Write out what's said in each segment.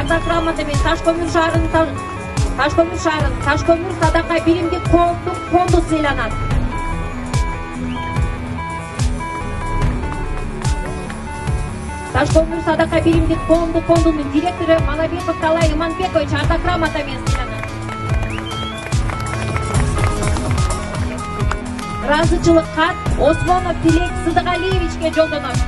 Ардак Раматович Ташкөмүр шаарынын Ташкөмүр садака биримдик коомдук фонду сыйланат. Ташкөмүр садака биримдик коомдук фондунун директору Малабеков Талай Иманбекович Ардак Раматович сыйланат. Ыраазычылык кат Осмонов Тилек Сыдыгалиевичке жолдонот.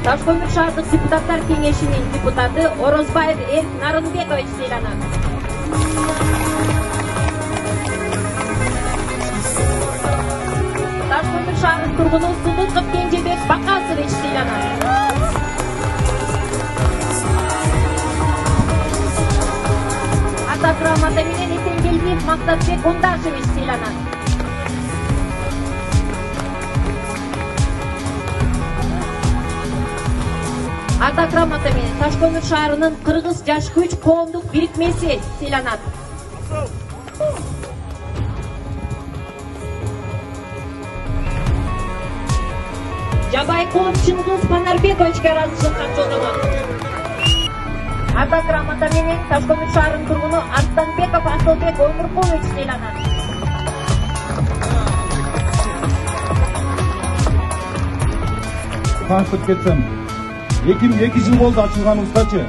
Ташкөмүр шаардык депутаттар кеңешинин депутаты Орозбаев Эрк Нарынбекович сыйланат. Ташкөмүр шаарынын тургуну Сулуков Кенжебек Бакасович сыйланат. Ардак Рамата менен Эсенгелдиев Мактатбек Ондашевич сыйланат. Ардак Рамата менен Ташкөмүр шаарынын Кыргыз жаш күч коомдук бирикмеси сыйланат. Жабайкулов Чыңгыз Панарбековичке ыраазычылык кат жолдонот. Ардак Рамата менен Ташкөмүр шаарынын тургуну Арстанбеков Асылбек Өмүркулович сыйланат. Тантып кетсем, 2002 жыл болду ачылганыбыздачы.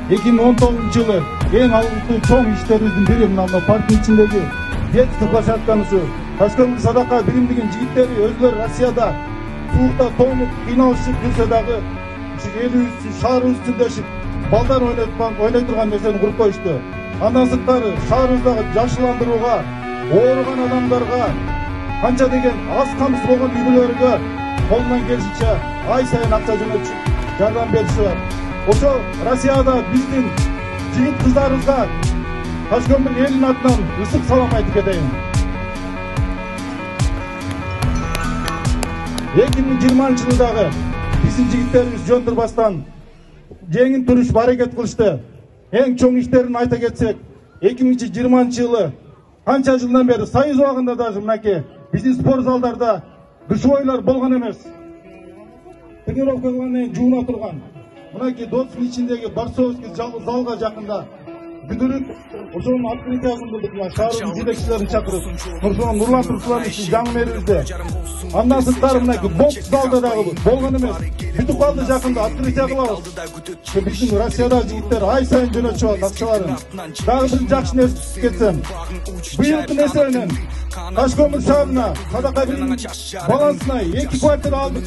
2019 жылы эң алгычуу чоң иштерибиздин бири мына парктын ичиндеги детский площадканы ушу Ташкөмүр садака биримдигинин жигиттери өзлөрү Россияда суукта тоонуп кыйналышып жүрсө дагы элибиз шаарыбыз түндөшүп балдар ойной турган нерсени куруп коюшту. Андан сырткары шаарыбыздагы жашыландырууга, ооруган адамдарга, канча деген аз камсыз болгон үй-бүлөлөргө колунан келишинче ай сайын акча жөнөтүп жардам беришип. Ошол Россияда биздин жигит кыздарыбызга Ташкөмүр элинин атынан ысык салам айтып кетейин. 2020 жылдагы биздин жигиттерибиз жөн турбастан жеңин туруш аракет кылышты. Эң чоң иштерин айта кетсек, 2020 жылы канча жылдан бери Союз убагында даже мынакей биздин спорт залдарда душевойлор болгон эмес. Тренировка кылгандан кийин жууна турган. Мынакей Досун ичиндеги Барсовский залга жакында бүдүрүп, ошонун открытиясын кылдык. Шаарыбыздын жетекчилерин чакырып, Нурлан Турсуновичтин жаңы мэрибизде. Андан сырткары мынакей бокс залда дагы болгон эмес. Бүтүп калды жакында открытия кылабыз. Биздин Россиядагы жигиттер ай сайын жөнөтүп алат акчаларын. Дагы бир жакшы нерсе кетсем, быйылкы несенен Ташкөмүр шаарына садака биримдин балансына 2 квартира алдык.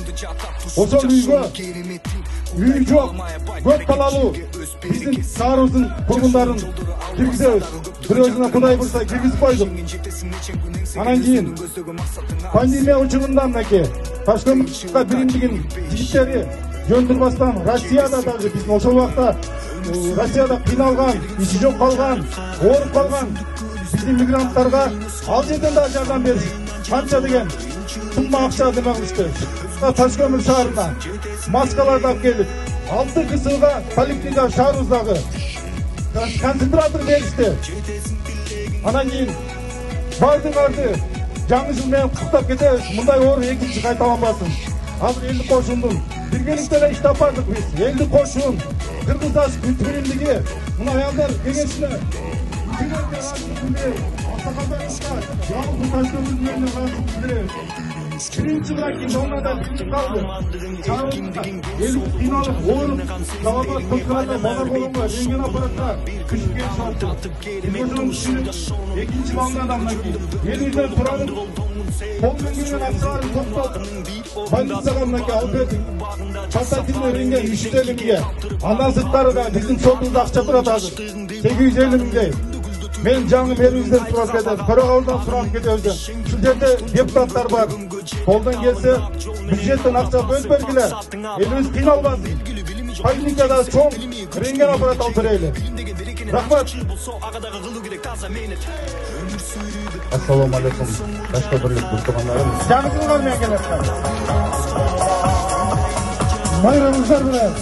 Ошол үй жок, көп балалуу биздин шаарыбыздын тургундарын киргизебиз. Бирөөсүнө Кудай бурса киргизип койдук. Анан кийин пандемия учурунда мынакей Ташкөмүр биримдигин жигиттери жөн турбастан Россияда даже биздин ошол убакта Россияда кыйналган, иши жок калган, ооруп калган биздин мигранттарга ал жерден да жардам беришип, канча деген сумма акча деме кылышты. Ташкөмүр шаарына маскаларды алып келип, 6 кысылга поликлиника шаарыбыздагы концентратор беришти. Анан кийин барды жаңы жыл менен куттап кетебиз. Мындай оору экинчи кайталанбасын. Азыр элдик кошундун биргеликте эле иштеп бардык биз. Элдик кошун, Кыргыз жаш күч биримдиги, мына аялдар кеңешине birinchi rakib Donada birinchi kaldı. Elbette kıynalıp, oğurup, davabat kutlarına bana bolunma, rengen aparatlar, kışken şartı. Bizden düşünüp, ikinci bandadan nakil. Elimizden turalım, kolun günün aksaları toplat. Banditsagan nakil alıp verdik. Çatatille rengen müşterimge. Andan sıtları da bizim sorduğumuz akça turat hazır. 850 mingdey. Men жаңы мэрибизден сурап кетем, Төрөгөлдөн сурап кетебиз. Ушул жерде депутаттар бар. Колдон келсе, бюджеттен акча бөлүп бергиле. Элибиз кыйналбасын. Поликлиникада чоң рентген аппарат алып берели. Рахмат. Ассаламу алейкум. Башка бирлик достугандарым. Жаңы жылга менен келесиздер. Байрамыңыздар менен.